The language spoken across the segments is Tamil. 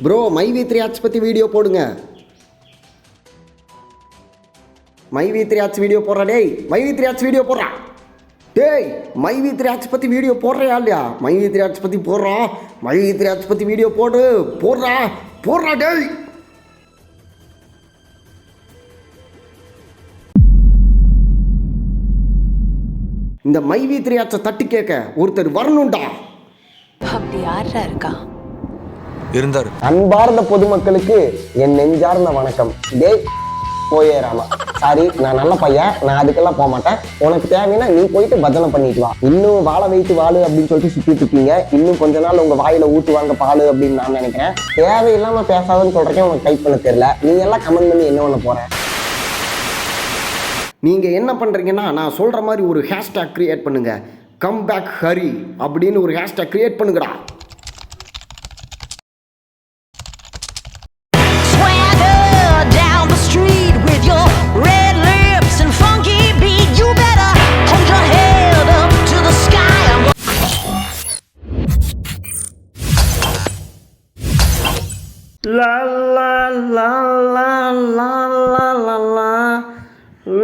ப்ரோ மைவி3 ஆட்ஸ் பற்றி வீடியோ போடுங்க. மைவி3 ஆட்ஸ் வீடியோ போடுறா. டேய் மைவி3 ஆட்ஸ் வீடியோ போடுறா. டேய் மைவி3 ஆட்ஸ் பற்றி வீடியோ போடுறியா இல்லையா? மைவி3 ஆட்ஸ் பற்றி போடுறா. மைவி3 ஆட்ஸ் பற்றி வீடியோ போடுறா டேய். இந்த மைவி3 ஆட்ஸை தட்டி கேட்க ஒருத்தர் வரணும்டா. அப்படி யாரா இருக்கா? இருந்தாரு. அன்பார்ந்த பொதுமக்களுக்கு என் நெஞ்சார்ந்த வணக்கம். டேய் போயேராமா, சாரி நான் நல்ல பையன், நான் அதுக்கெல்லாம் போக மாட்டேன். உனக்கு தேவைன்னா நீ போயிட்டு பஜனை பண்ணிட்டு வா. இன்னும் வாழை வைத்து வாழு அப்படின்னு சொல்லிட்டு சுத்திட்டு இருக்கீங்க. இன்னும் கொஞ்ச நாள் உங்க வாயில ஊட்டுவாங்க பாலு அப்படின்னு நான் நினைக்கிறேன். தேவையில்லாம பேசாதன்னு சொல்றேன். உனக்கு டைப் பண்ண தெரியல. நீ எல்லாம் கமெண்ட் பண்ணி என்ன பண்ண போற? நீங்கள் என்ன பண்ணுறீங்கன்னா, நான் சொல்கிற மாதிரி ஒரு ஹேஷ்டேக் க்ரியேட் பண்ணுங்க. கம் பேக் ஹரி அப்படின்னு ஒரு ஹேஷ்டேக் க்ரியேட் பண்ணுங்கடா. La la la la la la la la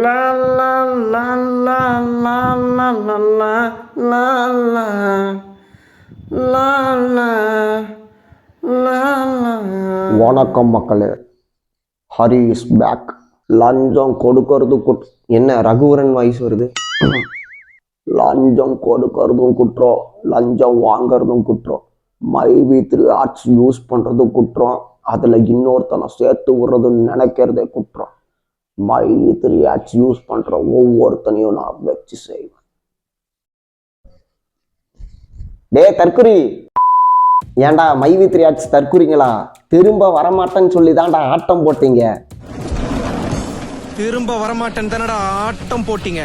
la la la la la la la la la la la. வணக்கம் மக்களே, ஹரி இஸ் பேக். லஞ்சம் கொடுக்கறது என்ன ரகுவரன் வாய்ஸ் வருது? லஞ்சம் கொடுக்கறதும் குற்றம், லஞ்சம் வாங்கறதும் குற்றம், மைவி3 ஆட்ஸ் யூஸ் பண்றதும் குற்றம், அதுல இன்னொருத்தனை சேர்த்து விடுறதுன்னு நினைக்கிறதே குற்றம். மைவி3 ஆட்ஸ் யூஸ் பண்ற ஒவ்வொருத்தனையும் நான் வச்சு செய்வேன். டே தற்குறி, ஏன்டா மைவி3 ஆட்ஸ் தற்குறிங்களா? திரும்ப வரமாட்டேன்னு சொல்லி தான்டா ஆட்டம் போட்டீங்க. திரும்ப வரமாட்டேன்னு தானடா ஆட்டம் போட்டீங்க.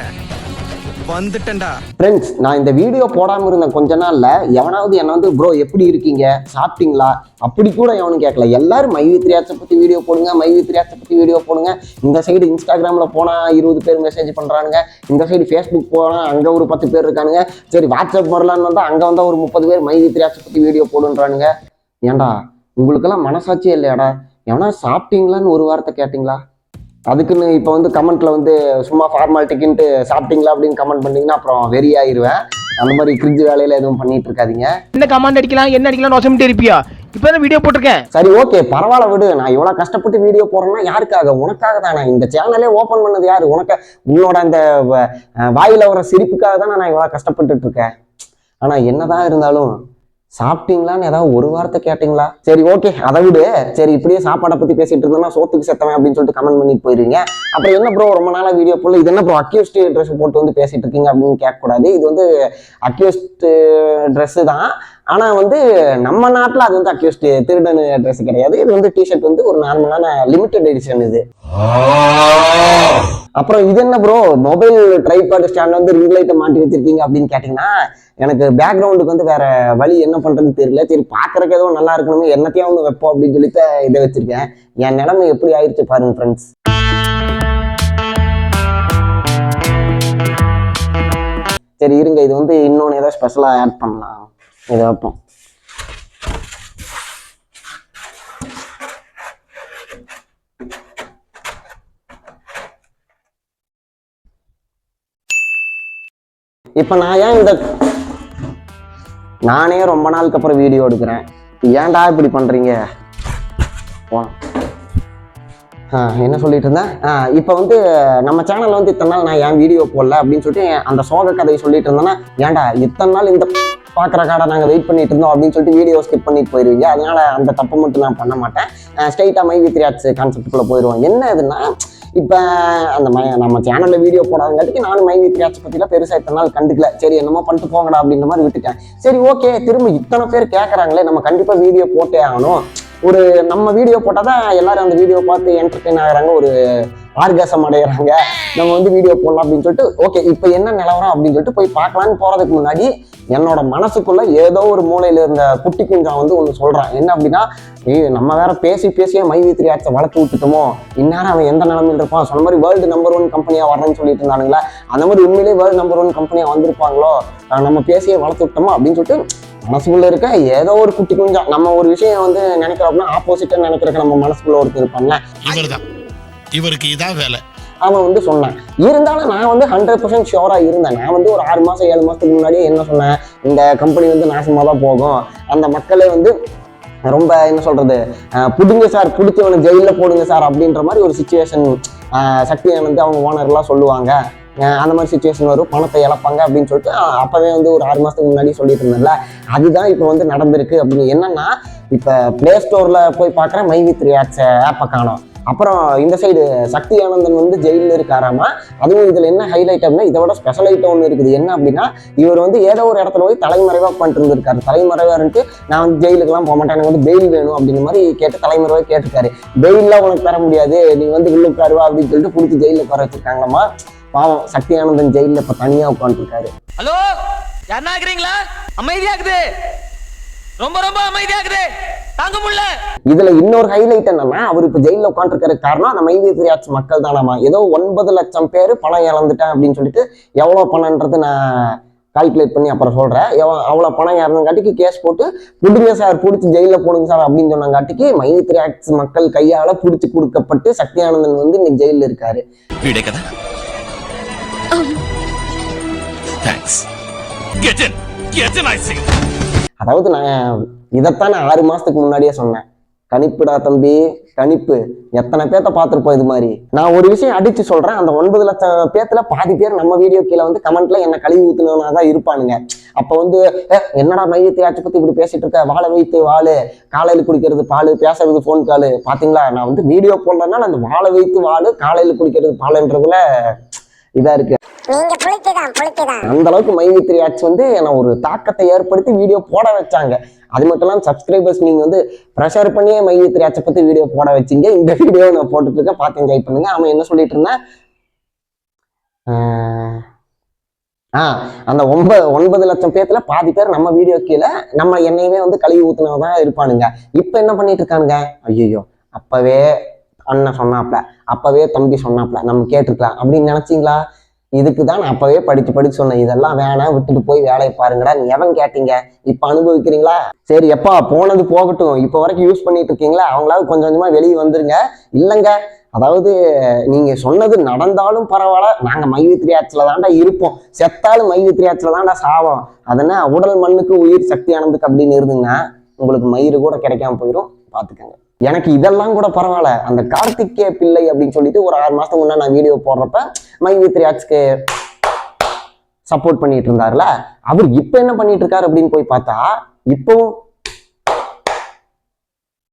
வந்துட்டேன்டா. ஃப்ரெண்ட்ஸ், நான் இந்த வீடியோ போடாமல் இருந்தேன் கொஞ்ச நாள்ல. எவனாவது என்ன வந்து ப்ரோ எப்படி இருக்கீங்க, சாப்பிட்டீங்களா அப்படி கூட எவனும் கேட்கல. எல்லாரும் மைவி3 ஆட்ஸை பற்றி வீடியோ போடுங்க, மைவி3 ஆட்ஸை பற்றி வீடியோ போடுங்க. இந்த சைடு இன்ஸ்டாகிராமில் போனால் 20 பேர் மெசேஜ் பண்ணுறானுங்க. இந்த சைடு ஃபேஸ்புக் போனால் அங்கே ஒரு 10 பேர் இருக்கானுங்க. சரி வாட்ஸ்அப் வரலான்னு வந்தால் அங்கே வந்தால் ஒரு 30 பேர் மைவி3 ஆட்ஸை பற்றி வீடியோ போடுன்றானுங்க. ஏன்டா உங்களுக்கெல்லாம் மனசாட்சியே இல்லையாடா? எவனா சாப்பிட்டீங்களான்னு ஒரு வார்த்தை கேட்டிங்களா? அதுக்குன்னு இப்போ வந்து கமெண்ட்ல வந்து சும்மா ஃபார்மாலிட்டிக்குன்ட்டு சாப்பிட்டீங்களா அப்படின்னு கமெண்ட் பண்ணீங்கன்னா அப்புறம் வெறி ஆயிடுவேன். அந்த மாதிரி கிரிஞ்சு வேலையில எதுவும் பண்ணிட்டு இருக்காதீங்க. என்ன கமெண்ட் அடிக்கலாம் என்ன அடிக்கலாம் நோசமிட்டு இருப்பியா? இப்பதான் வீடியோ போட்டிருக்கேன். சரி ஓகே பரவாயில்ல விடு. நான் இவ்வளவு கஷ்டப்பட்டு வீடியோ போடுறேன்னா யாருக்காக? உனக்காக தானே. இந்த சேனலே ஓபன் பண்ணது யாரு? உனக்கு உன்னோட அந்த வாயில வர சிரிப்புக்காக தானே நான் இவ்வளவு கஷ்டப்பட்டுட்டு இருக்கேன். ஆனா என்னதான் இருந்தாலும் சாப்பிட்டீங்களான்னு ஏதாவது ஒரு வார்த்தை கேட்டீங்களா? சரி ஓகே அதை விடு. சரி இப்படியே சாப்பாடை பத்தி பேசிட்டு இருந்தோம்னா சோத்துக்கு செத்தவன் அப்படின்னு சொல்லிட்டு கமெண்ட் பண்ணிட்டு போயிருவீங்க. அப்புறம் என்ன ப்ரோ ரொம்ப நாளா வீடியோ போடல, இது என்ன ப்ரோ அக்யூஸ்ட் ட்ரெஸ் போட்டு வந்து பேசிட்டு இருக்கீங்க அப்படின்னு கேட்கக்கூடாது. இது வந்து அக்யூஸ்ட் ட்ரெஸ் தான். ஆனா வந்து நம்ம நாட்டுல அது வந்து அக்யூஸ்ட் திருடன் ட்ரெஸ் கிடையாது. இது வந்து டிஷர்ட் வந்து ஒரு நார்மலான லிமிடெட் எடிஷன் இது. அப்புறம் இது என்ன ப்ரோ மொபைல் ட்ரைபாட் ஸ்டாண்ட் வந்து ரிங் லைட்டை மாட்டி வச்சிருக்கீங்க அப்படின்னு கேட்டீங்கன்னா, எனக்கு பேக்ரவுண்டுக்கு வந்து வேற வழி என்ன பண்றதுன்னு தெரியல. சரி பாக்குறதுக்கு ஏதோ நல்லா இருக்கணுமே, என்னத்தையும் ஒன்று வைப்போம் அப்படின்னு சொல்லிட்டு இதை வச்சிருக்கேன். என் நிலைமை எப்படி ஆயிடுச்சு பாருங்க ஃப்ரெண்ட்ஸ். சரி இருங்க, இது வந்து இன்னொன்று ஏதோ ஸ்பெஷலா ஆட் பண்ணலாம். இதை வைப்போம். இப்ப நான் ஏன் நானே ரொம்ப நாளுக்கு அப்புறம் வீடியோ எடுக்கிறேன். ஏன்டா இப்படி பண்றீங்க? என்ன சொல்லிட்டு இருந்தேன்? இப்போ வந்து நம்ம சேனல்ல வந்து இத்தனை நாள் நான் ஏன் வீடியோ போடல அப்படின்னு சொல்லிட்டு அந்த சோக கதையை சொல்லிட்டு இருந்தேன்னா, ஏன்டா இத்தனை நாள் இந்த பார்க்குற காடை நாங்கள் வெயிட் பண்ணிட்டு இருந்தோம் அப்படின்னு சொல்லிட்டு வீடியோ ஸ்கிப் பண்ணிட்டு போயிருவீங்க. அதனால அந்த தப்பை மட்டும் நான் பண்ண மாட்டேன். ஸ்ட்ரைட்டாக மைவி3 ஆட்ஸ் கான்செப்டுக்குள்ள போயிடுவோம். என்ன இதுன்னா, இப்போ அந்த நம்ம சேனலில் வீடியோ போடாதங்காட்டிக்கு நானும் மைவி3 ஆட்ஸ் பற்றிலாம் பெருசாக இத்தனை நாள் கண்டுக்கல. சரி என்னமோ பண்ணிட்டு போங்கடா அப்படின்ற மாதிரி விட்டுட்டேன். சரி ஓகே திரும்ப இத்தனை பேர் கேட்குறாங்களே, நம்ம கண்டிப்பாக வீடியோ போட்டே ஆகணும். ஒரு நம்ம வீடியோ போட்டால் தான் எல்லாரும் அந்த வீடியோ பார்த்து என்டர்டெயின் ஆகிறாங்க, ஒரு ஆர்காசம் அடைகிறாங்க. நம்ம வந்து வீடியோ போடலாம் அப்படின்னு சொல்லிட்டு ஓகே இப்போ என்ன நிலவரம் அப்படின்னு சொல்லிட்டு போய் பார்க்கலான்னு போகிறதுக்கு முன்னாடி என்னோட மனசுக்குள்ள ஏதோ ஒரு மூலையில இருந்த குட்டி குஞ்சம் வந்து ஒன்று சொல்கிறான். என்ன அப்படின்னா, நம்ம வேற பேசியே மைவி3 ஆட்ஸை வளர்த்து விட்டுட்டோமோ, இந்நேரம் அவன் எந்த நிலைமையில் இருப்பான். சொன்ன மாதிரி வேர்ல்டு நம்பர் 1 கம்பெனியாக வரணும்னு சொல்லிட்டு இருந்தானுங்களா, அந்த மாதிரி உண்மையிலேயே வேர்ல்டு நம்பர் 1 கம்பெனியாக வந்திருப்பாங்களோ, நம்ம பேசியே வளர்த்து விட்டோமோ அப்படின்னு சொல்லிட்டு மனசுக்குள்ள இருக்க ஏதோ ஒரு குட்டி குஞ்சம் நம்ம ஒரு விஷயம் வந்து நினைக்கிறோம்னா ஆப்போசிட்டா நினைக்கிறதுக்கு நம்ம மனசுக்குள்ள ஒருத்தர் இருப்பான்ல, இவர்தான், இவருக்கு இதான் வேலை. அவன் வந்து சொன்னான். இருந்தாலும் நான் வந்து 100% ஷியோரா இருந்தேன். நான் வந்து ஒரு 6 மாசம் 7 மாசத்துக்கு முன்னாடியே என்ன சொன்னேன், இந்த கம்பெனி வந்து நாசமா தான் போகும், அந்த மக்களே வந்து ரொம்ப என்ன சொல்றது புடுங்க சார், பிடிச்சவனை ஜெயிலில் போடுங்க சார் அப்படின்ற மாதிரி ஒரு சுச்சுவேஷன் சக்தி ஆனந்த் அவங்க ஓனர்லாம் சொல்லுவாங்க. அந்த மாதிரி சுச்சுவேஷன் வரும், பணத்தை இழப்பாங்க அப்படின்னு சொல்லிட்டு அப்பவே வந்து ஒரு 6 மாசத்துக்கு முன்னாடி சொல்லிட்டு இருந்தேன்ல, அதுதான் இப்போ வந்து நடந்திருக்கு. அப்படின்னு என்னன்னா, இப்போ பிளே ஸ்டோர்ல போய் பார்க்குறேன் மை வித் ரியாக்ட்ஸ் ஆப்பை காணோம். அப்புறம் இந்த சைடு சக்தி ஆனந்தன் வந்து ஜெயிலில் இருக்காராமா. அதுவும் இதில் என்ன ஹைலைட் அப்படின்னா, இதை விட ஸ்பெஷல் ஐட்டம் ஒன்று இருக்குது. என்ன அப்படின்னா, இவர் வந்து ஏதோ ஒரு இடத்துல போய் தலைமறைவாக பண்ணிட்டு இருந்திருக்காரு. தலைமறைவாக இருந்துட்டு நான் வந்து ஜெயிலுக்கெல்லாம் போக மாட்டேன், எனக்கு வந்து பெயில் வேணும் அப்படின்ற மாதிரி கேட்டு தலைமறைவாக கேட்டிருக்காரு. பெயிலாம் உனக்கு தர முடியாது, நீ வந்து உள்ளுக்காருவா அப்படின்னு சொல்லிட்டு பிடிச்சி ஜெயிலில் உட்கார வச்சிருக்காங்களாமா. பாவம் சக்தி ஆனந்தன் ஜெயிலில் இப்போ தனியாக உட்காந்துருக்காரு. ஹலோ, யாருன்னா இருக்கிறீங்களா? அமைதியாக்குது, ரொம்ப ரொம்ப அமைதியாக்குது, தாங்க முடியல. இதுல இன்னொரு ஹைலைட் என்னன்னா, அவர் இப்ப ஜெயில உட்காந்துருக்கிற காரணம் அந்த மை வித் ரியாக்ட்ஸ் மக்கள் தானாமா. ஏதோ 9 லட்சம் பேர் பணம் இழந்துட்டேன் அப்படின்னு சொல்லிட்டு, எவ்வளவு பணம்ன்றது நான் கால்குலேட் பண்ணி அப்புறம் சொல்றேன். அவ்வளவு பணம் இறந்தங்காட்டிக்கு கேஸ் போட்டு புடுங்க சார், பிடிச்சி ஜெயில போடுங்க சார் அப்படின்னு சொன்னங்காட்டிக்கு மை வித் ரியாக்ட்ஸ் மக்கள் கையால பிடிச்சி கொடுக்கப்பட்டு சக்தி ஆனந்தன் வந்து இன்னைக்கு ஜெயில இருக்காரு. அதாவது நான் இதைத்தான் 6 மாசத்துக்கு முன்னாடியே சொன்னேன். கணிப்புடா தம்பி, கணிப்பு. எத்தனை பேர்த்த பார்த்துருப்போம் இது மாதிரி. நான் ஒரு விஷயம் அடிச்சு சொல்றேன், அந்த 9 லட்சம் பேர்த்துல பாதி பேர் நம்ம வீடியோ கீழே வந்து கமெண்ட்ல என்ன கழுவி ஊத்துனா தான் இருப்பானுங்க. அப்ப வந்து என்னடா மை வித் ரியாக்ட்ஸ் பத்தி இப்படி பேசிட்டு இருக்க, வாழை வைத்து வாழு, காலையில குடிக்கிறது பால், பேசுறது போன் காலு. பாத்தீங்களா, நான் வந்து வீடியோ போடலன்னா அந்த வாழை வைத்து வாழு, காலையில குடிக்கிறது பாலுன்றதுல இதா இருக்கு. அந்த அளவுக்கு மை வித் ரியாக்ட்ஸ் வந்து என்ன ஒரு தாக்கத்தை ஏற்படுத்தி வீடியோ போட வச்சாங்க. அது மட்டும் இல்லாமல் சப்ஸ்கிரைபர்ஸ் நீங்க வந்து ப்ரெஷர் பண்ணியே மை வித் ரியாக்ட்ஸை பத்தி வீடியோ போட வச்சிங்க. இந்த வீடியோ நான் போட்டுட்டு இருக்கேன், பார்த்து என்ஜாய் பண்ணுங்க. அவன் என்ன சொல்லிட்டு இருந்தேன், அந்த 9 லட்சம் பேர்த்துல பாதி பேர் நம்ம வீடியோ கீழே நம்ம என்னையவே வந்து கழுவி ஊத்துனதான் இருப்பானுங்க. இப்ப என்ன பண்ணிட்டு இருக்கானுங்க, ஐயோ அப்பவே அண்ணன் சொன்னாப்ல, அப்பவே தம்பி சொன்னாப்ல, நம்ம கேட்டிருக்கலாம் அப்படின்னு நினைச்சீங்களா? இதுக்கு தான் நான் அப்பவே படிச்சு சொன்னேன், இதெல்லாம் வேணாம், விட்டுட்டு போய் வேலையை பாருங்கடா. நீ எவன் கேட்டீங்க, இப்ப அனுபவிக்கிறீங்களா? சரி எப்பா போனது போகட்டும், இப்ப வரைக்கும் யூஸ் பண்ணிட்டு இருக்கீங்களா, அவங்களாவது கொஞ்சம் கொஞ்சமா வெளியே வந்துருங்க. இல்லைங்க, அதாவது நீங்க சொன்னது நடந்தாலும் பரவாயில்ல, நாங்க மை வித் ரியாக்ட்ஸ்ல தாண்டா இருப்போம், செத்தாலும் மை வித் ரியாக்ட்ஸ்ல தாண்டா சாவோம். அதனா உடல் மண்ணுக்கு உயிர் சக்தி ஆனந்துக்கு அப்படின்னு இருந்துங்கன்னா உங்களுக்கு மயிறு கூட கிடைக்காம போயிடும், பாத்துக்கங்க. எனக்கு இதெல்லாம் கூட பரவாயில்ல, அந்த கார்த்திகே பிள்ளை அப்படின்னு சொல்லிட்டு ஒரு 6 மாசத்துக்கு முன்னாடி நான் வீடியோ போடுறப்ப மை வித் ரியாக்ட்ஸ்க்கு சப்போர்ட் பண்ணிட்டு இருந்தாருல, அவர் இப்ப என்ன பண்ணிட்டு இருக்காரு அப்படின்னு போய் பார்த்தா, இப்பவும்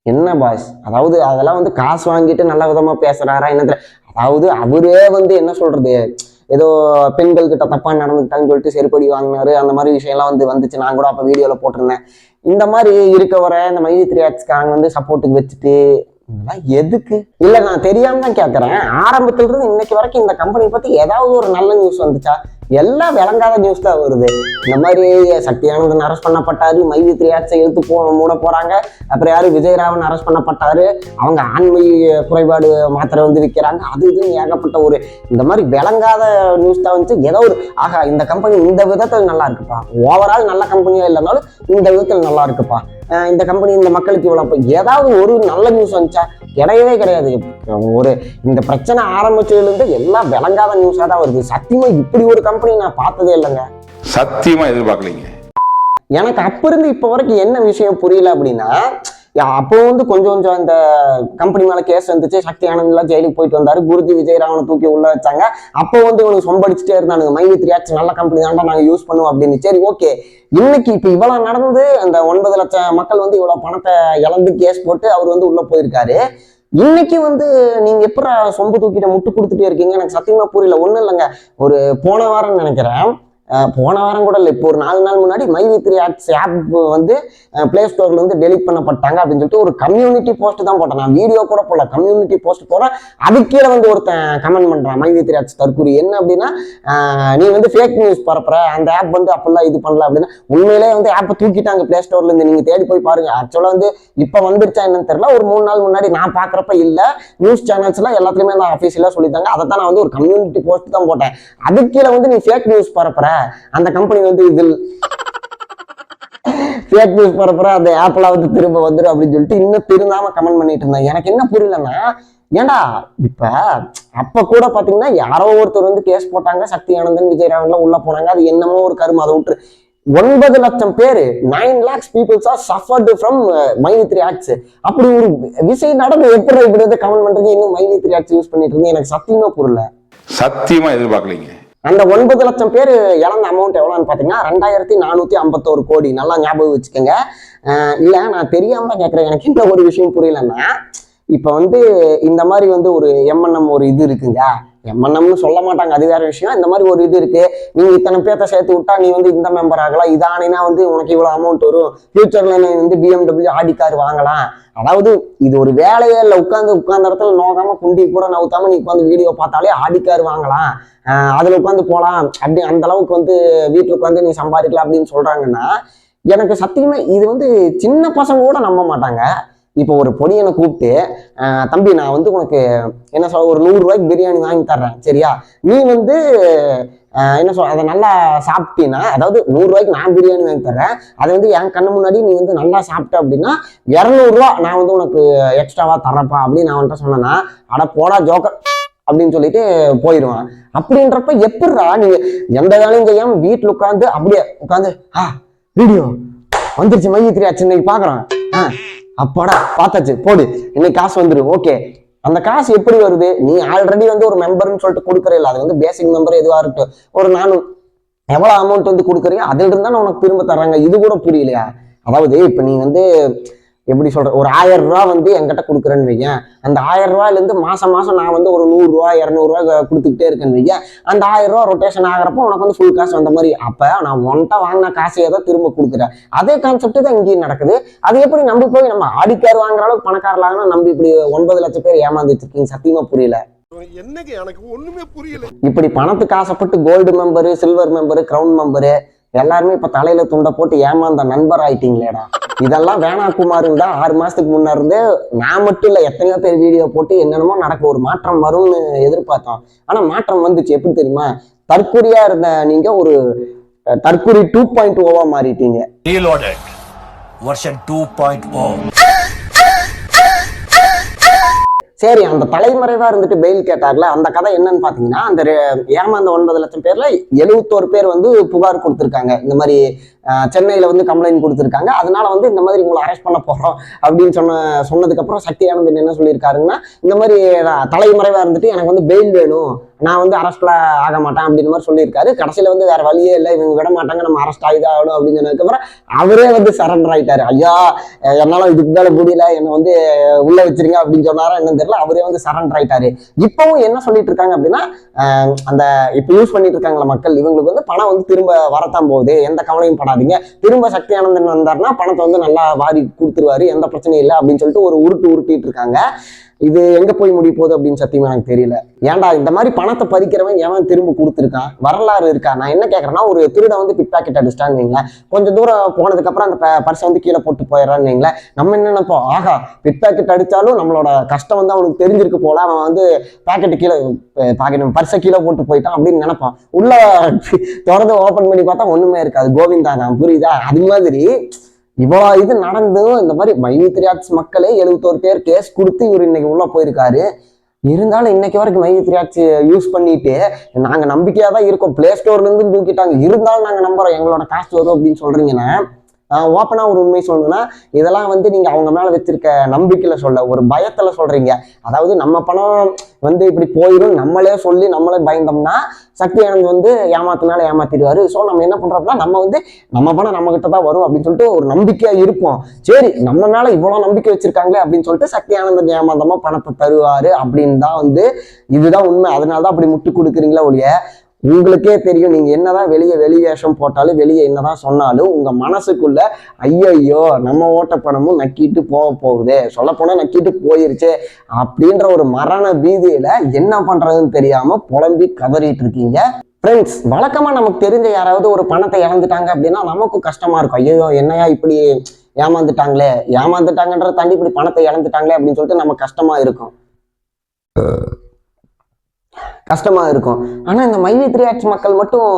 என்ன பாஸ், அதாவது அதெல்லாம் வந்து காசு வாங்கிட்டு நல்ல விதமா பேசுறாரா என்ன, அதாவது அவரே வந்து என்ன சொல்றது, ஏதோ பெண்கள் கிட்ட தப்பா நடந்துக்கிட்டான்னு சொல்லிட்டு செருப்படி வாங்கினாரு, அந்த மாதிரி விஷயம்லாம் வந்துச்சு. நான் கூட அப்ப வீடியோல போட்டிருந்தேன். இந்த மாதிரி இருக்க வர இந்த மை வித் ரியாக்ட்ஸ்க்காக வந்து சப்போர்ட்டுக்கு வச்சுட்டு இதெல்லாம் எதுக்கு? இல்ல நான் தெரியாம தான் கேட்கறேன். ஆரம்பத்துல இருந்து இன்னைக்கு வரைக்கும் இந்த கம்பெனி பத்தி ஏதாவது ஒரு நல்ல நியூஸ் வந்துச்சா? எல்லாம் விளங்காத நியூஸ் தான் வருது. இந்த மாதிரி சக்தி ஆனந்தன் அரெஸ்ட் பண்ணப்பட்டாரு, மை வித் ரியாக்ட்ஸை இழுத்து மூட போறாங்க. அப்புறம் யாரு விஜயராவன் அரெஸ்ட் பண்ணப்பட்டாரு, அவங்க ஆண்மை குறைபாடு மாத்திரை வந்து விற்கிறாங்க, அது இதுன்னு ஏகப்பட்ட ஒரு இந்த மாதிரி விளங்காத நியூஸ் தான் வந்துச்சு. ஏதோ ஒரு ஆகா இந்த கம்பெனி இந்த விதத்தில் நல்லா இருக்குப்பா, ஓவரால் நல்ல கம்பெனியா இல்லைனாலும் இந்த விதத்தில் நல்லா இருக்குப்பா, இந்த கம்பெனி இந்த மக்களுக்கு இவ்வளவு, ஏதாவது ஒரு நல்ல நியூஸ் வந்துச்சா? கிடையவே கிடையாது. ஒரு இந்த பிரச்சனை ஆரம்பிச்சதுலேருந்து எல்லாம் விளங்காத நியூஸா தான் வருது. சத்தியமா இப்படி ஒரு கம்பெனி நான் பார்த்ததே இல்லைங்க, சத்தியமா எதிர்பார்க்கலீங்க. எனக்கு அப்ப இருந்து இப்ப வரைக்கும் என்ன விஷயம் புரியல அப்படின்னா, அப்போ வந்து கொஞ்சம் இந்த கம்பெனி மேல கேஸ் வந்துச்சு, சக்தி ஆனந்த்லாம் ஜெயிலுக்கு போயிட்டு வந்தாரு, குருஜி விஜயராவனை தூக்கி உள்ள வச்சாங்க. அப்போ வந்து இவனுக்கு சொம்படிச்சுட்டே இருந்தானுங்க, மை வித் ரியாக்ட்ஸ் நல்ல கம்பெனி தான்டா நாங்க யூஸ் பண்ணுவோம் அப்படின்னு. சரி ஓகே, இன்னைக்கு இப்ப இவ்வளவு நடந்து அந்த 9 லட்சம் மக்கள் வந்து இவ்வளவு பணத்தை இழந்து கேஸ் போட்டு அவர் வந்து உள்ள போயிருக்காரு. இன்னைக்கு வந்து நீங்க எப்ப சொம்பு தூக்கிட்ட முட்டு கொடுத்துட்டே இருக்கீங்க, எனக்கு சத்தியமா புரியல. ஒண்ணும் இல்லைங்க, ஒரு போன வாரம் நினைக்கிறேன், போன வாரம் கூட இல்லை, இப்போ ஒரு 4 நாள் முன்னாடி மை வித் ரியாக்ட்ஸ் ஆப் வந்து பிளே ஸ்டோர்ல வந்து டெலிட் பண்ணப்பட்டாங்க அப்படின்னு சொல்லிட்டு ஒரு கம்யூனிட்டி போஸ்ட் தான் போட்டேன். நான் வீடியோ கூட போடல, கம்யூனிட்டி போஸ்ட் போறேன். அது கீழே வந்து ஒருத்தன் கமெண்ட் பண்றான், மை வித் ரியாக்ட்ஸ் தற்கூரி. என்ன அப்படின்னா, நீ வந்து ஃபேக் நியூஸ் பரப்புற, அந்த ஆப் வந்து அப்பெல்லாம் இது பண்ணல அப்படின்னா. உண்மையிலே வந்து ஆப்பை தூக்கிட்டாங்க பிளே ஸ்டோர்ல இருந்து, நீங்க தேடி போய் பாருங்க. ஆக்சுவலா வந்து இப்ப வந்துருச்சா என்னன்னு தெரியல, ஒரு 3 நாள் முன்னாடி நான் பாக்குறப்ப இல்ல, நியூஸ் சேனல்ஸ் எல்லாம் எல்லாத்துலயுமே நான் ஆஃபீஸியலா சொல்லிட்டாங்க. அதை தான் நான் வந்து ஒரு கம்யூனிட்டி போஸ்ட் தான் போட்டேன். அது கீழே வந்து நீ ஃபேக் நியூஸ் பரப்புற, அந்த கம்பெனி வந்து இதில் ஃபேக் நியூஸ் போறப்ப அந்த ஆப்ல வந்து திரும்ப வந்துடும் அப்படின்னு சொல்லிட்டு இன்னும் திருந்தாம கமெண்ட் பண்ணிட்டு இருந்தேன். எனக்கு என்ன புரியலன்னா, ஏன்டா இப்ப அப்ப கூட பாத்தீங்கன்னா யாரோ ஒருத்தர் வந்து கேஸ் போட்டாங்க, சக்தி ஆனந்தன் விஜய் ராவன்லாம் உள்ள போனாங்க, அது என்னமோ ஒரு கரும, அதை விட்டு 9 லட்சம் பேரு 9 lakhs people are suffered from மைவித்ரி ஆக்ட்ஸ். அப்படி ஒரு விஷயம் நடந்து எப்படி இப்படி வந்து கமெண்ட் பண்றீங்க, இன்னும் மைவித்ரி ஆக்ட்ஸ் யூஸ் பண்ணிட்டு இருக்கீங்க, எனக்கு சத்தியமா புரியல. சத்தியமா எதிர்பார்க்கலீங்க. அந்த 9 லட்சம் பேர் இழந்த அமௌண்ட் எவ்வளோன்னு பார்த்தீங்கன்னா 2451 கோடி. நல்லா ஞாபகம் வச்சுக்கோங்க. இல்லை நான் தெரியாம தான் கேட்குறேன். எனக்கு என்ன ஒரு விஷயம் புரியலன்னா, இப்போ வந்து இந்த மாதிரி வந்து ஒரு எம்என்எம் ஒரு இது இருக்குங்க, எம்என்எம்னு சொல்ல மாட்டாங்க, அது வேற விஷயம். இந்த மாதிரி ஒரு இது இருக்கு, நீங்க இத்தனை பேர்த்த சேர்த்து விட்டா நீ வந்து இந்த மெம்பர் ஆகலாம், இதானா வந்து உனக்கு இவ்வளவு அமௌண்ட் வரும், ஃபியூச்சர்ல நீ வந்து BMW ஆடி கார் வாங்கலாம். அதாவது இது ஒரு வேலையே இல்லை, உட்கார்ந்த இடத்துல நோக்காம குண்டி கூட நவுத்தாம நீ உட்காந்து வீடியோ பார்த்தாலே ஆடி கார் வாங்கலாம், அதுல உட்காந்து போலாம், அப்படி அந்த அளவுக்கு வந்து வீட்டுல உட்காந்து நீ சம்பாதிக்கலாம் அப்படின்னு சொல்றாங்கன்னா, எனக்கு சத்தியமா இது வந்து சின்ன பசங்க கூட நம்ப மாட்டாங்க. இப்போ ஒரு பொடியனை கூப்பிட்டு, தம்பி நான் வந்து உனக்கு என்ன சொல்ல ஒரு 100 ரூபாய்க்கு பிரியாணி வாங்கி தர்றேன், சரியா, நீ வந்து என்ன சொல்ற அதை நல்லா சாப்பிட்டீங்கன்னா, அதாவது 100 ரூபாய்க்கு நான் பிரியாணி வாங்கி தர்றேன், அதை வந்து என் கண்ணு முன்னாடி நீ வந்து நல்லா சாப்பிட்ட அப்படின்னா 200 ரூபா நான் வந்து உனக்கு எக்ஸ்ட்ராவா தர்றப்பா அப்படின்னு நான் வந்துட்டு சொன்னேன்னா, அட போடா ஜோக்கர் அப்படின்னு சொல்லிட்டு போயிடுவான். அப்படின்றப்ப எப்படிடா நீங்க எந்த வேலையும் செய்யாம வீட்டுல உட்காந்து அப்படியே உட்காந்து வீடியோ வந்துருச்சு மைவித்ரி ஆக்ட்ஸ் இன்னைக்கு பாக்குறான், அப்பாடா பார்த்தாச்சு போடு இன்னைக்கு காசு வந்துடும், ஓகே. அந்த காசு எப்படி வருது, நீ ஆல்ரெடி வந்து ஒரு மெம்பர்னு சொல்லிட்டு கொடுக்குற இல்லை, அது வந்து பேசிக் மெம்பர் எதுவா இருக்கட்டும், ஒரு நானும் எவ்வளவு அமௌண்ட் வந்து கொடுக்குறீங்க அதுல இருந்தா உனக்கு திரும்ப தர்றாங்க, இது கூட புரியலையா? அதாவது இப்ப நீ வந்து எப்படி சொல்ற, ஒரு 1000 ரூபா வந்து என்கிட்ட கொடுக்குறேன்னு வைங்க, அந்த 1000 ரூபாயிலேருந்து மாசம் நான் வந்து ஒரு 100 ரூபா 200 ரூபா கொடுத்துக்கிட்டே இருக்கேன்னு வைங்க, அந்த 1000 ரூபா ரொட்டேஷன் ஆகிறப்போ உனக்கு வந்து ஃபுல் காசு வந்த மாதிரி. அப்ப நான் ஒன்ட்ட வாங்கின காசையே தான் திரும்ப கொடுக்குறேன். அதே கான்செப்ட் தான் இங்கேயும் நடக்குது. அது எப்படி நம்பி போய் நம்ம ஆடிக்கார் வாங்குற அளவுக்கு பணக்காரலாங்கன்னா நம்பி இப்படி 9 லட்சம் பேர் ஏமாந்து வச்சிருக்கீங்க, சத்தியமா புரியல. என்னங்க எனக்கு ஒண்ணுமே புரியல. இப்படி பணத்துக்கு ஆசைப்பட்டு gold member, silver member, crown member எல்லாருமே இப்ப தலையில துண்டை போட்டு ஏமாந்த நண்பர் ஆயிட்டீங்களேடா. இதெல்லாம் வேணா குமாருன்னு தான் 6 மாசத்துக்கு முன்ன இருந்தே நான் மட்டும் இல்ல எத்தனையோ பேர் வீடியோ போட்டு என்னென்னமோ நடக்க ஒரு மாற்றம் வரும்னு எதிர்பார்த்தோம். ஆனா மாற்றம் வந்துச்சு. எப்படி தெரியுமா, தற்கொலையா இருந்த நீங்க ஒரு தற்கொலை 2.0 மாறிட்டீங்க. சரி, அந்த தலைமறைவா இருந்துட்டு பெயில் கேட்டார்ல, அந்த கதை என்னன்னு பாத்தீங்கன்னா, அந்த ஏமாந்த 9 லட்சம் பேர்ல 71 பேர் வந்து புகார் கொடுத்திருக்காங்க. இந்த மாதிரி சென்னையில வந்து கம்ப்ளைண்ட் கொடுத்திருக்காங்க. அதனால வந்து இந்த மாதிரி உங்களை அரெஸ்ட் பண்ண போறோம் அப்படின்னு சொன்னதுக்கு அப்புறம் சக்தி ஆனந்தன் என்ன சொல்லியிருக்காருன்னா, இந்த மாதிரி தலைமறைவா இருந்துட்டு எனக்கு வந்து பெயில் வேணும், நான் வந்து அரெஸ்ட்ல ஆக மாட்டேன் அப்படின்ற மாதிரி சொல்லியிருக்காரு. கடைசியில வந்து வேற வழியே இல்லை, இவங்க விட மாட்டாங்க, நம்ம அரெஸ்ட் ஆகிதான் அப்படின்னு சொன்னதுக்கு அப்புறம் அவரே வந்து சரண்டர் ஆயிட்டாரு. ஐயா என்னால இதுக்கு மேல முடியல, என்னை வந்து உள்ள வச்சிருங்க அப்படின்னு சொன்னாரா என்னன்னு தெரியல, அவரே வந்து சரண்டர் ஆயிட்டாரு. இப்பவும் என்ன சொல்லிட்டு இருக்காங்க அப்படின்னா, அந்த இப்ப யூஸ் பண்ணிட்டு இருக்காங்களா மக்கள், இவங்களுக்கு வந்து பணம் வந்து திரும்ப வரத்தான் போகுது, எந்த கவலையும் படாதீங்க, திரும்ப சக்தி ஆனந்தன் வந்தாருன்னா பணத்தை வந்து நல்லா வாரி கொடுத்துருவாரு, எந்த பிரச்சனையும் இல்லை அப்படின்னு சொல்லிட்டு ஒரு உருட்டிட்டு இருக்காங்க. இது எங்க போய் முடிய போகுது அப்படின்னு சத்தியமா எனக்கு தெரியல. ஏன்டா இந்த மாதிரி பணத்தை பறிக்கிறவன் எவன் திரும்ப கொடுத்துருக்கான், வரலாறு இருக்கா? நான் என்ன கேட்கறேன்னா, ஒரு திருட வந்து பிக் பாக்கெட் அடிச்சிட்டான்னு வைங்களேன், கொஞ்சம் தூரம் போனதுக்கு அப்புறம் அந்த பர்ஸை வந்து கீழே போட்டு போயிடறான்னு வைங்களேன், நம்ம என்ன நினைப்போம், ஆகா பிக் பாக்கெட் அடிச்சாலும் நம்மளோட கஷ்டம் வந்து அவனுக்கு தெரிஞ்சிருக்கு போல, அவன் வந்து பாக்கெட்டு கீழே பர்ஸை கீழே போட்டு போயிட்டான் அப்படின்னு நினைப்பான். உள்ள திறந்து ஓபன் பண்ணி பார்த்தா ஒண்ணுமே இருக்காது, கோவிந்தா நான், புரியுதா? அது மாதிரி இவ்வளவு இது நடந்தும் இந்த மாதிரி மைவித்ரி ஆக்ட்ஸ் மக்களே 71 பேர் கேஸ் கொடுத்து இவர் இன்னைக்கு உள்ள போயிருக்காரு. இருந்தாலும் இன்னைக்கு வரைக்கும் மைவித்ரி ஆக்ட்ஸ் யூஸ் பண்ணிட்டு நாங்க நம்பிக்கையா தான் இருக்கோம், பிளே ஸ்டோர்ல இருந்து தூக்கிட்டாங்க, இருந்தாலும் நாங்க நம்புறோம் எங்களோட காசு வரும் அப்படின்னு சொல்றீங்கன்னா, ஓப்பனா ஒரு உண்மை சொல்லணும்னா, இதெல்லாம் வந்து நீங்க அவங்க மேல வச்சிருக்க நம்பிக்கையில சொல்ல, ஒரு பயத்துல சொல்றீங்க. அதாவது நம்ம பணம் வந்து இப்படி போயிடும் நம்மளே சொல்லி நம்மளே பயந்தோம்னா சக்தி ஆனந்த் வந்து ஏமாத்தினால ஏமாத்திடுவாரு. ஸோ நம்ம என்ன பண்றோம்னா, நம்ம வந்து நம்ம பணம் நம்ம கிட்ட தான் வரும் அப்படின்னு சொல்லிட்டு ஒரு நம்பிக்கையா இருப்போம். சரி, நம்ம மேல இவ்வளவு நம்பிக்கை வச்சிருக்காங்களே அப்படின்னு சொல்லிட்டு சக்தி ஆனந்த் ஏமாந்தமா பணத்தை தருவாரு அப்படின்னு தான் வந்து இதுதான் உண்மை. அதனாலதான் அப்படி முட்டு கொடுக்குறீங்களா ஒழிய, உங்களுக்கே தெரியும், நீங்க என்னதான் வெளி வேஷம் போட்டாலும் வெளியே என்னதான் சொன்னாலும் உங்க மனசுக்குள்ள ஐயோ நம்ம ஓட்ட பணமும் நக்கிட்டு போகுது, சொல்ல போனா நக்கிட்டு போயிருச்சு அப்படின்ற ஒரு மரண பீதியில என்ன பண்றதுன்னு தெரியாம புலம்பி கதறிட்டு இருக்கீங்க. ஃப்ரெண்ட்ஸ், வழக்கமா நமக்கு தெரிஞ்ச யாராவது ஒரு பணத்தை இழந்துட்டாங்க அப்படின்னா நமக்கும் கஷ்டமா இருக்கும். ஐயோ என்னையா இப்படி ஏமாந்துட்டாங்கன்றத தாண்டி இப்படி பணத்தை இழந்துட்டாங்களே அப்படின்னு சொல்லிட்டு நமக்கு கஷ்டமா இருக்கும். கஷ்டமாக இருக்கும். ஆனால் இந்த மைவி3 ஆட்ஸ் மக்கள் மட்டும்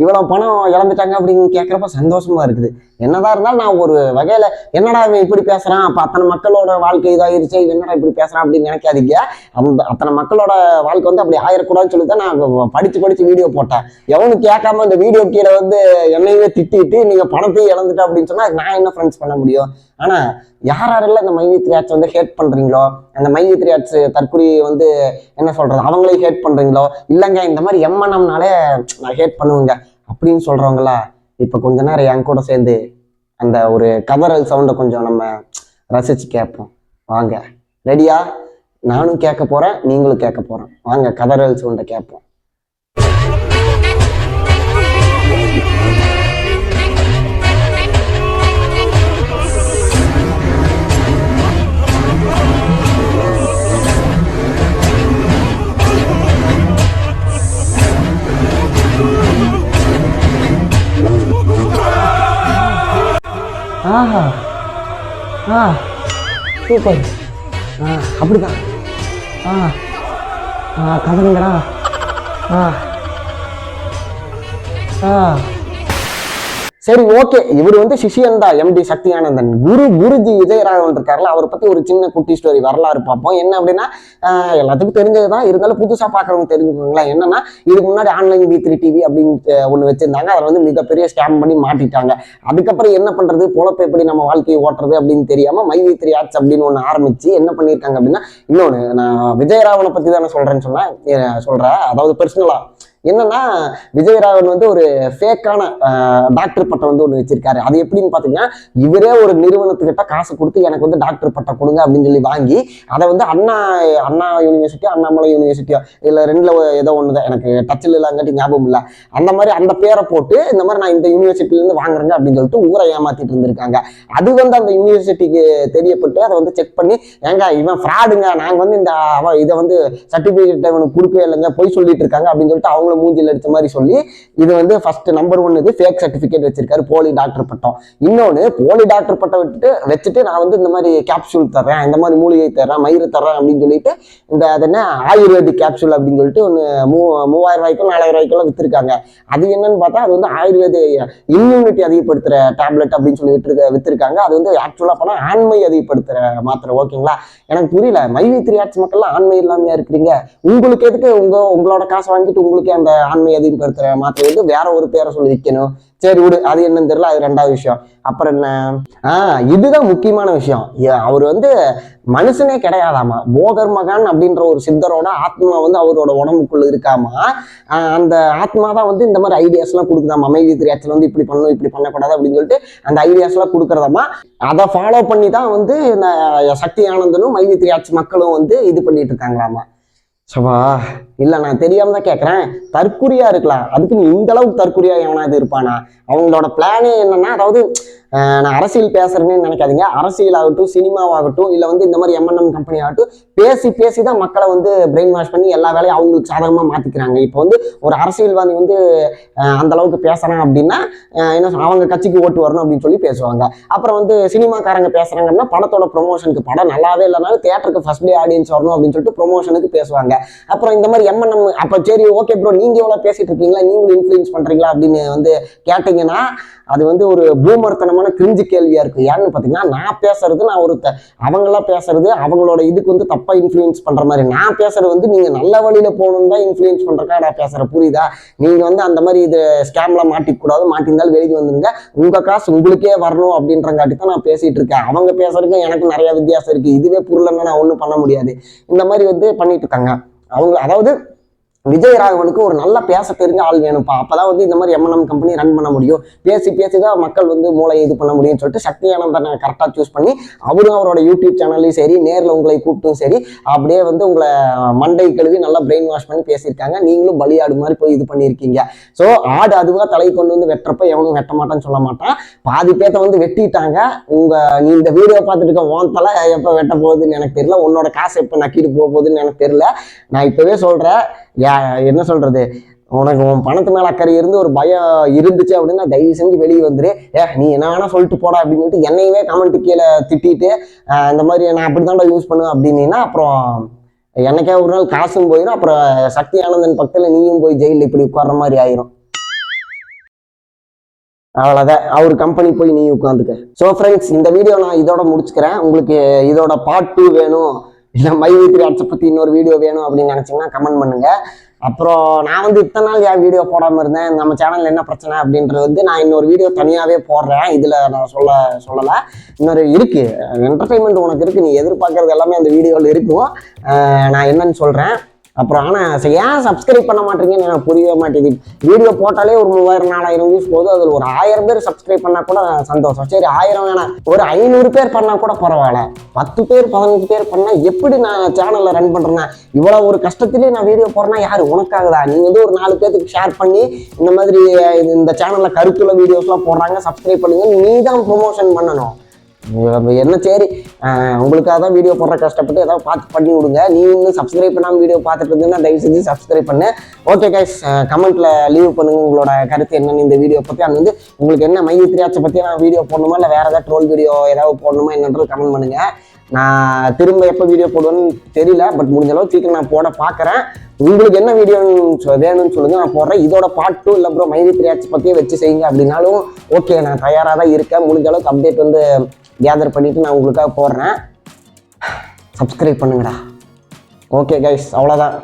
இவ்வளோ பணம் இழந்துட்டாங்க அப்படின்னு கேட்குறப்ப சந்தோஷமா இருக்குது. என்னதான் இருந்தாலும் நான் ஒரு வகையில் என்னடா இவன் இப்படி பேசுகிறான், அப்போ அத்தனை மக்களோட வாழ்க்கை இதாகிருச்சு, இவன் என்னடா இப்படி பேசுகிறான் அப்படின்னு நினைக்காதீங்க. அத்தனை மக்களோட வாழ்க்கை வந்து அப்படி ஆயிடக்கூடாதுன்னு சொல்லி தான் நான் படித்து வீடியோ போட்டேன். எவனும் கேட்காம இந்த வீடியோ கீழே வந்து என்னையுமே திட்டிட்டு நீங்கள் பணத்தையும் இழந்துட்டா அப்படின்னு சொன்னால் நான் என்ன ஃப்ரெண்ட்ஸ் பண்ண முடியும்? ஆனால் யாரெல்லாம் இந்த மைவி3 ஆட்ஸ் வந்து ஹேட் பண்ணுறீங்களோ, அந்த மைவி3 ஆட்ஸ் தற்கொலை வந்து என்ன சொல்கிறது அவங்களையும் ஹேட் பண்ணுறீங்களோ, இல்லைங்க இந்த மாதிரி எம்என்எம்னாலே நான் ஹேட் பண்ணுவேங்க அப்படின்னு சொல்கிறவங்களா இப்போ கொஞ்ச நேரம் என் கூட சேர்ந்து அந்த ஒரு கதறல் சவுண்டை கொஞ்சம் நம்ம ரசித்து கேட்போம். வாங்க, ரெடியா? நானும் கேட்க போகிறேன், நீங்களும் கேட்க போகிறோம். வாங்க கதறல் சவுண்டை கேட்போம். ஆஹா, சூப்பர். அப்படிதான். கதங்கடா. சரி, ஓகே. இவர் வந்து சிஷியன் தான், எம்டி சக்தி ஆனந்தன். குருஜி விஜயராகவன் இருக்காருல்ல, அவரை பத்தி ஒரு சின்ன குட்டி ஸ்டோரி வரலாறு பார்ப்போம். என்ன அப்படின்னா, எல்லாத்துக்கும் தெரிஞ்சதுதான், இருந்தாலும் புதுசா பாக்குறவங்க தெரிஞ்சுக்கோங்களேன். என்னன்னா, இதுக்கு முன்னாடி ஆன்லைன் V3 டிவி அப்படின்னு ஒண்ணு வச்சிருந்தாங்க. அதை வந்து மிகப்பெரிய ஸ்கேம் பண்ணி மாட்டிட்டாங்க. அதுக்கப்புறம் என்ன பண்றது, பொழப்ப எப்படி நம்ம வாழ்க்கையை ஓட்டுறது அப்படின்னு தெரியாம மைவி3 ஆட்ஸ் அப்படின்னு ஒண்ணு ஆரம்பிச்சு என்ன பண்ணிருக்காங்க அப்படின்னா, இன்னொன்னு நான் விஜயராகவனை பத்தி தானே சொல்றேன்னு சொல்றேன். அதாவது பர்சனலா என்னன்னா, விஜயராகவன் வந்து ஒரு ஃபேக்கான டாக்டர் பட்டம் வந்து ஒன்று வச்சிருக்காரு. அது எப்படின்னு பார்த்தீங்கன்னா, இவரே ஒரு நிறுவனத்துக்கிட்ட காசு கொடுத்து எனக்கு வந்து டாக்டர் பட்டம் கொடுங்க அப்படின்னு சொல்லி வாங்கி அதை வந்து அண்ணா யூனிவர்சிட்டியோ அண்ணாமலை யூனிவர்சிட்டியோ இல்லை ரெண்டுல ஏதோ ஒன்று தான், எனக்கு டச்சில் இல்லாங்காட்டி ஞாபகம் இல்லை. அந்த மாதிரி அந்த பேரை போட்டு இந்த மாதிரி நான் இந்த யூனிவர்சிட்டிலேருந்து வாங்குறேங்க அப்படின்னு சொல்லிட்டு ஊரை ஏமாத்திட்டு இருந்திருக்காங்க. அது வந்து அந்த யூனிவர்சிட்டிக்கு தெரியப்பட்டு அதை வந்து செக் பண்ணி, ஏங்க இவன் ஃப்ராடுங்க, நாங்கள் வந்து இதை வந்து சர்டிஃபிகேட் இவனுக்கு கொடுக்கவே இல்லைங்க, பொய் சொல்லிட்டு இருக்காங்க அப்படின்னு சொல்லிட்டு அவங்க மூஞ்சில் அடிச்ச மாதிரி சொல்லி இது வந்து ஃபர்ஸ்ட் நம்பர் 1 இது ஃபேக் சர்டிபிகேட் வச்சிருக்காரு, போலி டாக்டர் பட்டம். இன்னொன்னு, போலி டாக்டர் பட்டம் வச்சுட்டு நான் வந்து இந்த மாதிரி கேப்சூல் தர்றேன், இந்த மாதிரி மூலிகை தர்றேன், மயிறு தர்றேன் அப்படின்னு சொல்லிட்டு இந்த அது என்ன ஆயுர்வேதிக் கேப்சூல் அப்படின்னு சொல்லிட்டு ஒன்று 3000 ரூபாய்க்கும் 4000 ரூபாய்க்கும் வித்துருக்காங்க. அது என்னன்னு பார்த்தா அது வந்து ஆயுர்வேத இம்யூனிட்டி அதிகப்படுத்துற டேப்லெட் அப்படின்னு சொல்லி வித்துருக்காங்க. அது வந்து ஆக்சுவலா போனா ஆண்மை அதிகப்படுத்துற மாத்திரை. ஓகேங்களா? எனக்கு புரியல, மைவி3 ஆட்ஸ் மக்கள்லாம் ஆண்மை இல்லாமையா இருக்கிறீங்க. உங்களுக்கு எதுக்கு உங்களோட காசை வாங்கிட்டு உங்களுக்கு அந்த ஆண்மை அதிகப்படுத்துற மாத்திரை வந்து வேற ஒரு பேரை சொல்லி விற்கணும்? சரி விடு, அது என்னன்னு தெரியல, அது ரெண்டாவது விஷயம். அப்புறம் என்ன, இதுதான் முக்கியமான விஷயம். அவர் வந்து மனுஷனே கிடையாதாமா, போகர் மகான் அப்படின்ற ஒரு சித்தரோட ஆத்மா வந்து அவரோட உடம்புக்குள்ள இருக்காமா. அந்த ஆத்மா தான் வந்து இந்த மாதிரி ஐடியாஸ் எல்லாம் கொடுக்குதாமா. மைவி3 ஆட்ஸ்ல வந்து இப்படி பண்ணணும், இப்படி பண்ணக்கூடாது அப்படின்னு சொல்லிட்டு அந்த ஐடியாஸ் எல்லாம் கொடுக்கறதாமா. அதை ஃபாலோ பண்ணி தான் வந்து இந்த சக்தி ஆனந்தனும் மைவி3 ஆட்ஸ் மக்களும் வந்து இது பண்ணிட்டு இருக்காங்களாமா. சவா இல்லை, நான் தெரியாம தான் கேட்குறேன். தற்குறியா இருக்கலாம், அதுக்கு நீ இந்த அளவுக்கு தற்குறியா எவனாவது இருப்பானா? அவங்களோட பிளானே என்னன்னா, அதாவது நான் அரசியல் பேசுறேன்னு நினைக்காதீங்க. அரசியல் ஆகட்டும், சினிமாவாகட்டும், இல்லை வந்து இந்த மாதிரி எம்என்எம் கம்பெனி ஆகட்டும், பேசி தான் மக்களை வந்து பிரெயின் வாஷ் பண்ணி எல்லா வேலையும் அவங்களுக்கு சாதகமாக மாற்றிக்கிறாங்க. இப்போ வந்து ஒரு அரசியல்வாதி வந்து அந்த அளவுக்கு பேசுகிறான் அப்படின்னா என்ன, அவங்க கட்சிக்கு ஓட்டு வரணும் அப்படின்னு சொல்லி பேசுவாங்க. அப்புறம் வந்து சினிமாக்காரங்க பேசுகிறாங்க அப்படின்னா படத்தோட ப்ரொமோஷனுக்கு, படம் நல்லாவே இல்லைனாலும் தியேட்டருக்கு ஃபர்ஸ்ட் டே ஆடியன்ஸ் வரணும் அப்படின்னு சொல்லிட்டு ப்ரொமோஷனுக்கு பேசுவாங்க. அப்புறம் இந்த மாதிரி எம்என்எம் அப்போ சரி ஓகே ப்ரோ, நீங்கள் எவ்வளோ பேசிட்டு இருக்கீங்களா, நீங்களும் இன்ஃப்ளூயன்ஸ் பண்ணுறீங்களா அப்படின்னு வந்து கேட்டிங்கன்னா அது வந்து ஒரு பூமர்த்தனமான கிரிஞ்சு கேள்வியா இருக்கு. ஏன்னு பார்த்தீங்கன்னா, நான் பேசுறது நான் அவங்களாம் பேசுறது அவங்களோட இதுக்கு வந்து தப்பா இன்ஃப்ளூயன்ஸ் பண்ற மாதிரி, நான் பேசுறது வந்து நீங்க நல்ல வழியில போகணும் தான் இன்ஃப்ளூயன்ஸ் பண்றக்கா நான் பேசுறேன். புரியுதா? நீங்க வந்து அந்த மாதிரி இது ஸ்கேம்ல மாட்டிக்கூடாது, மாட்டிருந்தாலும் வெளியே வந்துருங்க, உங்க காசு உங்களுக்கே வரணும் அப்படின்றங்காட்டி தான் நான் பேசிட்டு இருக்கேன். அவங்க பேசுறதுக்கு எனக்கு நிறைய வித்தியாசம் இருக்கு. இதுவே புரியலன்னா நான் ஒன்றும் பண்ண முடியாது. இந்த மாதிரி வந்து பண்ணிட்டு இருக்காங்க அவங்க. அதாவது விஜயராகவனுக்கு ஒரு நல்ல பேச தெரிஞ்ச ஆள் வேணும்ப்பா, அப்பதான் வந்து இந்த மாதிரி எம்என்எம் கம்பெனி ரன் பண்ண முடியும். பேசிதான் மக்கள் வந்து மூளையை இது பண்ண முடியும்னு சொல்லிட்டு சக்தி ஆனந்தனை கரெக்டாக சூஸ் பண்ணி அவரும் அவரோட யூடியூப் சேனல்லையும் சரி, நேரில் உங்களை கூப்பிட்டும் சரி, அப்படியே வந்து உங்களை மண்டை கழுவி நல்லா பிரெயின் வாஷ் பண்ணி பேசியிருக்காங்க. நீங்களும் பலியாடு மாதிரி போய் இது பண்ணியிருக்கீங்க. ஸோ ஆடு அதுவாக தலை கொண்டு வந்து வெட்டுறப்ப எவனும் வெட்ட மாட்டான்னு சொல்ல மாட்டான். பாதி பேத்த வந்து வெட்டிட்டாங்க. நீ இந்த வீடியோ பார்த்துட்டு இருக்க உன் தலை எப்போ வெட்ட போகுதுன்னு எனக்கு தெரியல, உன்னோட காசு எப்போ நக்கிட்டு போக போகுதுன்னு எனக்கு தெரியல. நான் இப்பவே சொல்றேன், என்ன சொல்றது, உனக்கு உன் பணத்து மேல அக்கறை இருந்து ஒரு பயம் இருந்துச்சு அப்படின்னா தயவு செஞ்சு வெளியே வந்துரு. நீ என்ன வேணா சொல்லிட்டு போடா அப்படின்னு சொல்லிட்டு என்னையவே கமெண்ட் கீழே திட்டிட்டு இந்த மாதிரி நான் அப்படித்தான்டா யூஸ் பண்ணுவேன் அப்படின்னா அப்புறம் எனக்கே ஒரு நாள் காசும் போயிடும், அப்புறம் சக்தி ஆனந்தன் பக்கத்தில் நீயும் போய் ஜெயிலில் இப்படி உட்கார்ற மாதிரி ஆயிரும். அவ்வளோதான், அவர் கம்பெனி போய் நீ உட்காந்துக்க. ஸோ ஃப்ரெண்ட்ஸ், இந்த வீடியோ நான் இதோட முடிச்சுக்கிறேன். உங்களுக்கு இதோட பார்ட் 2 வேணும், இல்லை மைவி3 ஆட்ஸை பற்றி இன்னொரு வீடியோ வேணும் அப்படின்னு நினச்சிங்கன்னா கமெண்ட் பண்ணுங்க. அப்புறம் நான் வந்து இத்தனை நாள் ஏன் வீடியோ போடாமல் இருந்தேன், நம்ம சேனலில் என்ன பிரச்சனை அப்படின்றது வந்து நான் இன்னொரு வீடியோ தனியாகவே போடுறேன். இதில் நான் சொல்லலை, இன்னொரு இருக்குது, என்டர்டைன்மெண்ட் உனக்கு இருக்குது, நீ எதிர்பார்க்கறது எல்லாமே அந்த வீடியோவில் இருக்கும். நான் என்னன்னு சொல்கிறேன். அப்புறம் ஆனால் ஏன் சப்ஸ்கிரைப் பண்ண மாட்டீங்கன்னு எனக்கு புரியவே மாட்டேங்குது. வீடியோ போட்டாலே ஒரு 3000-4000 வியூஸ் போதும், அதில் ஒரு 1000 பேர் சப்ஸ்கிரைப் பண்ணால் கூட சந்தோஷம். சரி 1000 வேணாம், ஒரு 500 பேர் பண்ணால் கூட பரவாயில்ல. 10 பேர் 15 பேர் பண்ணால் எப்படி நான் சேனலில் ரன் பண்ணுறேன்னா, இவ்வளோ ஒரு கஷ்டத்துலேயே நான் வீடியோ போடுறேன்னா யார் உனக்காகதா? நீ வந்து ஒரு 4 பேருக்கு ஷேர் பண்ணி இந்த மாதிரி இந்த சேனலில் கருத்துள்ள வீடியோஸ்லாம் போடுறாங்க, சப்ஸ்கிரைப் பண்ணுங்க, நீ தான் ப்ரொமோஷன் பண்ணணும். என்ன சரி, உங்களுக்காக தான் வீடியோ போடுற, கஷ்டப்பட்டு ஏதாவது பார்த்து பண்ணி விடுங்க. நீ இன்னும் சப்ஸ்கிரைப் பண்ணாமல் வீடியோ பார்த்துட்டு இருந்தீங்கன்னா தயவு செஞ்சு சப்ஸ்கிரைப் பண்ணு. ஓகே கைஸ், கமெண்ட்ல லீவ் பண்ணுங்க உங்களோட கருத்து என்னன்னு இந்த வீடியோ பற்றி. அது வந்து உங்களுக்கு என்ன மைவி3 ஆட்ஸை பற்றி நான் வீடியோ போடணுமா, இல்லை வேறு ஏதாவது ட்ரோல் வீடியோ ஏதாவது போடணுமா என்னன்றது கமெண்ட் பண்ணுங்க. நான் திரும்ப எப்போ வீடியோ போடுவேன்னு தெரியல, பட் முடிஞ்ச அளவு சீக்கிரம் நான் போட பார்க்குறேன். உங்களுக்கு என்ன வீடியோ வேணும்னு சொல்லுங்க, நான் போடுறேன். இதோட பார்ட் 2 இல்லை ப்ரோ மைவி3 ஆட்ஸ் பற்றியே வச்சு செய்யுங்க அப்படின்னாலும் ஓகே, நான் தயாராக தான் இருக்கேன். முடிஞ்ச அளவுக்கு அப்டேட் வந்து கேதர் பண்ணிவிட்டு நான் உங்களுக்காக போடுறேன். சப்ஸ்கிரைப் பண்ணுங்கடா. ஓகே கைஸ், அவ்வளோதான்.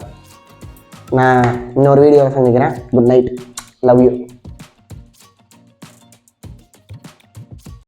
நான் இன்னொரு வீடியோவில் சந்திக்கிறேன். Good night, love you.